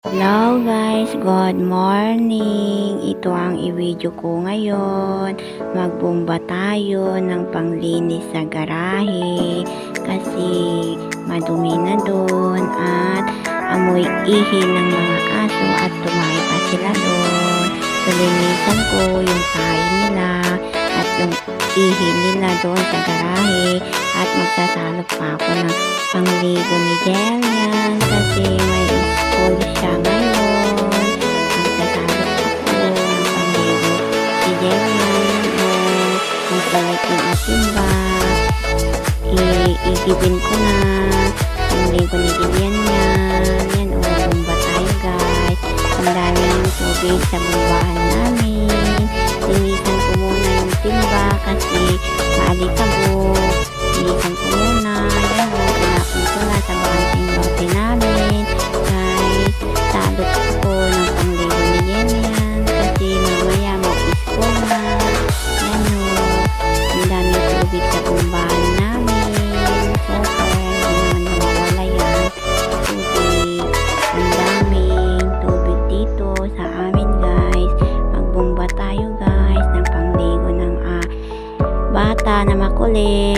Hello guys, good morning. Ito ang i-video ko ngayon. Magbomba tayo ng panglinis sa garahe kasi madumi na doon at amoy ihi ng mga aso at tumayo pa sila doon. So linisan ko yung tayo nila at yung ihi nila doon sa garahe at magsasalog pa ako ng pangligo ni Jelian kasi may school siya ngayon. Magsasalot ako ng pangligo si Jelian o magbalat yung asimba. Igibin ko na pangligo ni Jelian yan. Yan o, bumba tayo guys. Ang dami ng tubig sa bumbahan namin. Linisan ko muna yung timba kasi maalikabok. Linisan ko muna. Yan o, pinapin ko na sa bakanting lote namin. Guys, salot ko ng pangligo ni Jelian kasi mamaya mag-school na. Yan o, ang daming tubig sa bumbahan namin. Super, hindi naman nawawala yan. Tubig. Ang daming tubig dito sa amin guys. Magbomba tayo guys ng pangligo ng bata na makulit.